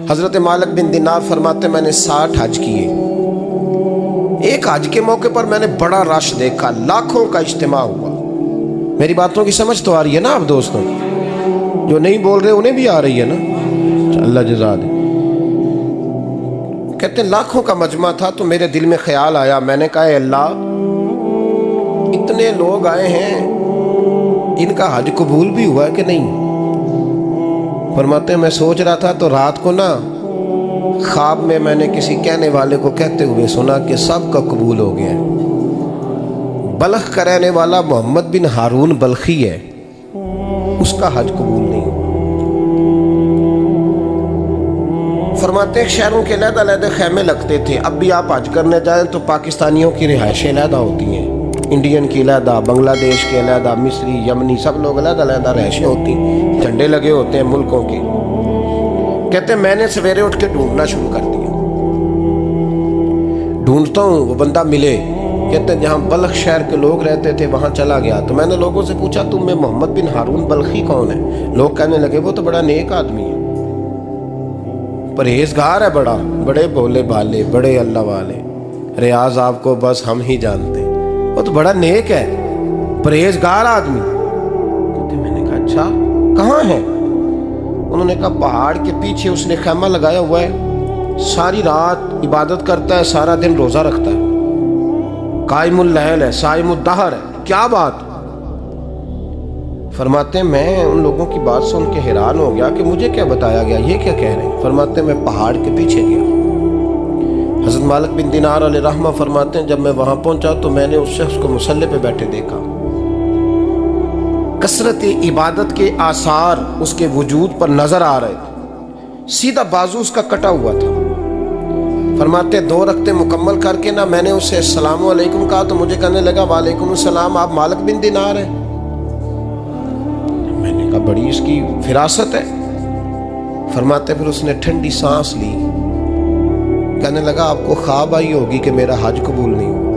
حضرت مالک بن دینار فرماتے میں نے 60 حج کیے. ایک حج کے موقع پر میں نے بڑا رش دیکھا، لاکھوں کا اجتماع ہوا. میری باتوں کی سمجھ تو آ رہی ہے نا آپ دوستوں؟ جو نہیں بول رہے انہیں بھی آ رہی ہے نا؟ اللہ جزا دے. کہتے ہیں لاکھوں کا مجمع تھا تو میرے دل میں خیال آیا. میں نے کہا اے اللہ، اتنے لوگ آئے ہیں، ان کا حج قبول بھی ہوا ہے کہ نہیں؟ فرماتے ہیں میں سوچ رہا تھا تو رات کو نا خواب میں نے کسی کہنے والے کو کہتے ہوئے سنا کہ سب کا قبول ہو گیا ہے. بلخ کا رہنے والا محمد بن ہارون بلخی ہے، اس کا حج قبول نہیں ہوا. فرماتے ہیں شہروں کے علیحدہ علیحدہ خیمے لگتے تھے. اب بھی آپ حج کرنے جائیں تو پاکستانیوں کی رہائشیں علیحدہ ہوتی ہیں، انڈین کی علیحدہ، بنگلہ دیش کے علیحدہ، مصری، یمنی، سب لوگ علیحدہ علیحدہ رہائشیں ہوتی ہیں، جھنڈے لگے ہوتے ہیں ملکوں کے. کہتے ہیں میں نے سویرے اٹھ کے ڈھونڈنا شروع کر دیا. ڈھونڈتا ہوں وہ بندہ ملے. کہتے ہیں جہاں بلخ شہر کے لوگ رہتے تھے وہاں چلا گیا تو میں نے لوگوں سے پوچھا تم میں محمد بن ہارون بلخی کون ہے؟ لوگ کہنے لگے وہ تو بڑا نیک آدمی ہے، پرہیزگار ہے، بڑے بولے بالے، بڑے اللہ والے. ریاض آپ کو بس ہم ہی جانتے، وہ تو بڑا نیک ہے، پرہیزگار آدمی. میں نے کہا اچھا کہاں ہے؟ انہوں نے کہا پہاڑ کے پیچھے اس نے خیمہ لگایا ہوا ہے، ساری رات عبادت کرتا ہے، سارا دن روزہ رکھتا ہے، قائم اللیل ہے، صائم الدہر ہے. کیا بات؟ فرماتے ہیں میں ان لوگوں کی بات سن کے حیران ہو گیا کہ مجھے کیا بتایا گیا، یہ کیا کہہ رہے ہیں. فرماتے ہیں میں پہاڑ کے پیچھے گیا. حضرت مالک بن دینار علیہ رحمہ فرماتے ہیں جب میں وہاں پہنچا تو میں نے اس شخص کو مصلی پہ بیٹھے دیکھا. کثرت عبادت کے آثار اس کے وجود پر نظر آ رہے تھے. سیدھا بازو اس کا کٹا ہوا تھا. فرماتے 2 رکعتیں مکمل کر کے نا میں نے اسے السلام علیکم کہا تو مجھے کہنے لگا وعلیکم السلام، آپ مالک بن دینار ہیں؟ میں نے کہا بڑی اس کی فراست ہے. فرماتے پھر اس نے ٹھنڈی سانس لی، کہنے لگا آپ کو خواب آئی ہوگی کہ میرا حج قبول نہیں ہوا.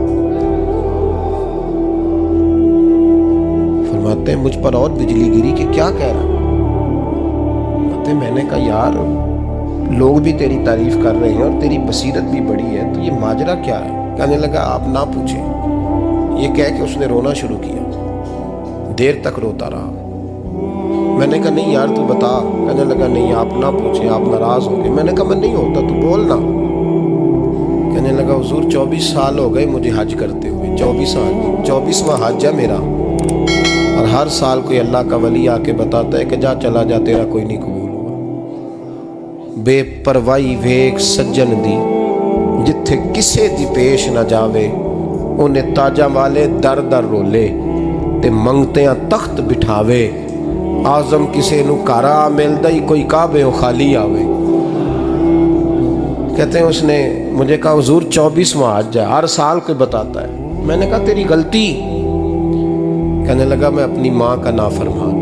فرماتے ہیں مجھ پر اور بجلی گری کہ کیا کہہ رہا. فرماتے میں نے کہا یار لوگ بھی تیری تعریف کر رہے ہیں اور تیری بصیرت بھی بڑی ہے، تو یہ ماجرا کیا ہے؟ کہنے لگا آپ نہ پوچھیں. یہ کہہ کے اس نے رونا شروع کیا، دیر تک روتا رہا. میں نے کہا نہیں یار تو بتا. کہنے لگا نہیں آپ نہ پوچھیں، آپ ناراض ہو گئے. میں نے کہا میں نہیں ہوتا، تو بولنا. کہنے لگا حضور 24 سال ہو گئے مجھے حج کرتے ہوئے، 24 سال، 24واں حج ہے میرا، اور ہر سال کوئی اللہ کا ولی آ کے بتاتا ہے کہ جا چلا جا تیرا کوئی نہیں قبول ہوا. بے پروائی ویک سجن دی جتھے کسے دی پیش نہ جاوے، انہیں تاجاں والے در در رولے تے منگتیاں تخت بٹھاوے. آزم کسے نو کارا ملدا ہی کوئی کعبے خالی آوے. کہتے ہیں اس نے مجھے کہا حضور 24واں حج ہے، ہر سال کوئی بتاتا ہے. میں نے کہا تیری غلطی. کہنے لگا میں اپنی ماں کا نافرمان.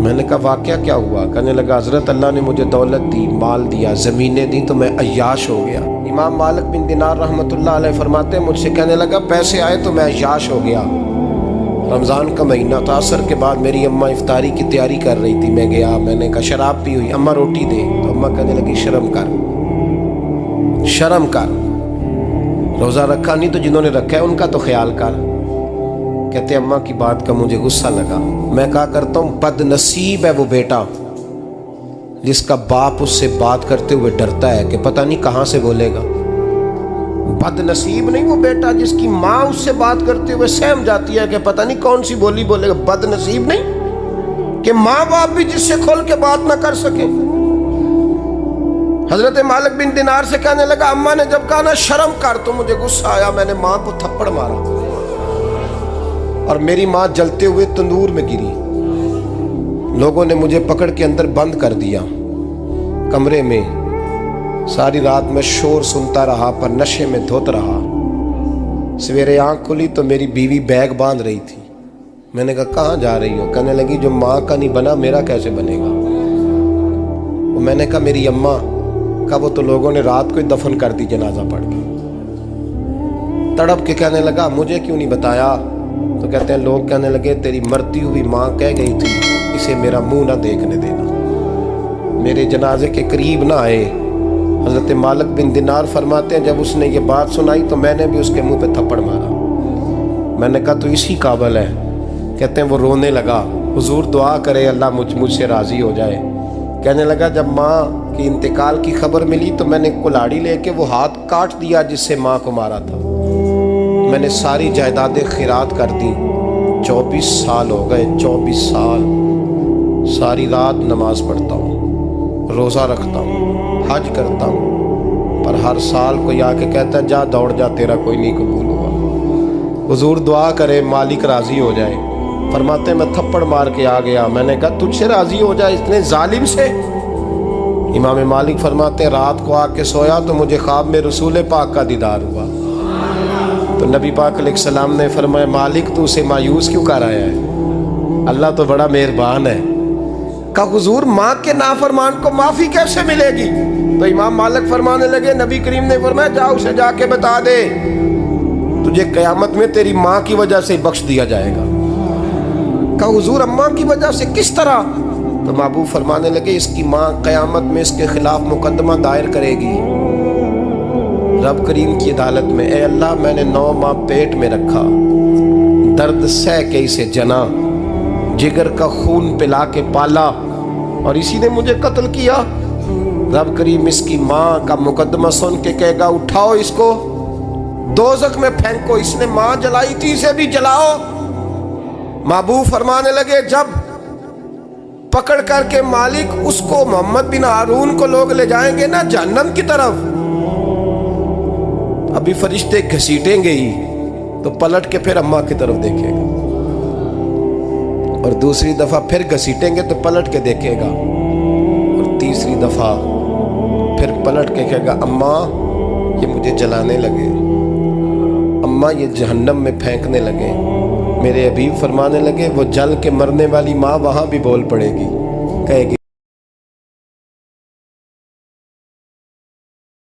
میں نے کہا واقعہ کیا ہوا؟ کہنے لگا حضرت اللہ نے مجھے دولت دی، مال دیا، زمینیں دی تو میں عیاش ہو گیا. امام مالک بن دینار رحمۃ اللہ علیہ فرماتے ہیں مجھ سے کہنے لگا پیسے آئے تو میں عیاش ہو گیا. رمضان کا مہینہ تھا، عصر کے بعد میری اماں افطاری کی تیاری کر رہی تھی. میں گیا، میں نے کہا شراب پی ہوئی، اماں روٹی دے. تو اماں کہنے لگی شرم کر، شرم کر، روزہ رکھا نہیں تو جنہوں نے رکھا ہے ان کا تو خیال کر. کہتے اماں کی بات کا مجھے غصہ لگا. میں کہا کرتا ہوں بد نصیب ہے وہ بیٹا جس کا باپ اس سے بات کرتے ہوئے ڈرتا ہے کہ پتہ نہیں کہاں سے بولے گا. بد نصیب نہیں وہ بیٹا جس کی ماں اس سے بات کرتے ہوئے سہم جاتی ہے کہ پتہ نہیں کون سی بولی بولے گا. بد نصیب نہیں کہ ماں باپ بھی جس سے کھول کے بات نہ کر سکے. حضرت مالک بن دینار سے کہنے لگا اماں نے جب کہا نا شرم کر تو مجھے غصہ آیا، میں نے ماں کو تھپڑ مارا اور میری ماں جلتے ہوئے تندور میں گری. لوگوں نے مجھے پکڑ کے اندر بند کر دیا کمرے میں. ساری رات میں شور سنتا رہا پر نشے میں دھوت رہا. سویرے آنکھ کھلی تو میری بیوی بیگ باندھ رہی تھی. میں نے کہا کہاں جا رہی ہو؟ کہنے لگی جو ماں کا نہیں بنا میرا کیسے بنے گا. میں نے کہا میری اماں کا وہ تو لوگوں نے رات کو ہی دفن کر دی جنازہ پڑھ کے. تڑپ کے کہنے لگا مجھے کیوں نہیں بتایا؟ تو کہتے ہیں لوگ کہنے لگے تیری مرتی ہوئی ماں کہہ گئی تھی اسے میرا منہ نہ دیکھنے دینا. میرے جنازے کے قریب نہ آئے۔ حضرت مالک بن دینار فرماتے ہیں جب اس نے یہ بات سنائی تو میں نے بھی اس کے منہ پہ تھپڑ مارا۔ میں نے کہا تو اسی قابل ہے۔ کہتے ہیں وہ رونے لگا، حضور دعا کرے اللہ مجھ سے راضی ہو جائے۔ کہنے لگا جب ماں کی انتقال کی خبر ملی تو میں نے کلاڑی لے کے وہ ہاتھ کاٹ دیا جس سے ماں کو مارا تھا۔ میں نے ساری جائیدادیں خیرات کر دی۔ 24 سال ہو گئے، 24 سال ساری رات نماز پڑھتا ہوں، روزہ رکھتا ہوں، حج کرتا ہوں، پر ہر سال کوئی آ کے کہتا ہے جا دوڑ جا تیرا کوئی نہیں قبول ہوا۔ حضور دعا کرے مالک راضی ہو جائے۔ فرماتے ہیں میں تھپڑ مار کے آ گیا۔ میں نے کہا تجھ سے راضی ہو جائے اتنے ظالم سے؟ امام مالک فرماتے ہیں رات کو آ کے سویا تو مجھے خواب میں رسول پاک کا دیدار ہوا۔ تو نبی پاک علیہ السلام نے فرمایا مالک تو اسے مایوس کیوں کر آیا ہے؟ اللہ تو بڑا مہربان ہے۔ کہا حضور ماں کے نافرمان کو معافی کیسے ملے گی؟ تو امام مالک فرمانے لگے نبی کریم نے فرمایا جا اسے جا کے بتا دے تجھے قیامت میں تیری ماں کی وجہ سے بخش دیا جائے گا۔ کہا حضور اماں کی وجہ سے کس طرح؟ تو محبوب فرمانے لگے اس کی ماں قیامت میں اس کے خلاف مقدمہ دائر کرے گی رب کریم کی عدالت میں، اے اللہ میں نے 9 ماہ پیٹ میں رکھا، درد سہ کے اسے جنا، جگر کا خون پلا کے پالا اور اسی نے مجھے قتل کیا۔ رب کریم اس کی ماں کا مقدمہ سن کے کہے گا اٹھاؤ اس کو دوزخ میں پھینکو، اس نے ماں جلائی تھی اسے بھی جلاؤ۔ محبوب فرمانے لگے جب پکڑ کر کے مالک اس کو محمد بن ہارون کو لوگ لے جائیں گے نا جہنم کی طرف، ابھی فرشتے گھسیٹیں گے ہی تو پلٹ کے پھر اماں کی طرف دیکھے گا اور دوسری دفعہ پھر گھسیٹیں گے تو پلٹ کے دیکھے گا اور تیسری دفعہ پھر پلٹ کے کہے گا اماں یہ مجھے جلانے لگے، اماں یہ جہنم میں پھینکنے لگے۔ میرے حبیب فرمانے لگے وہ جل کے مرنے والی ماں وہاں بھی بول پڑے گی، کہے گی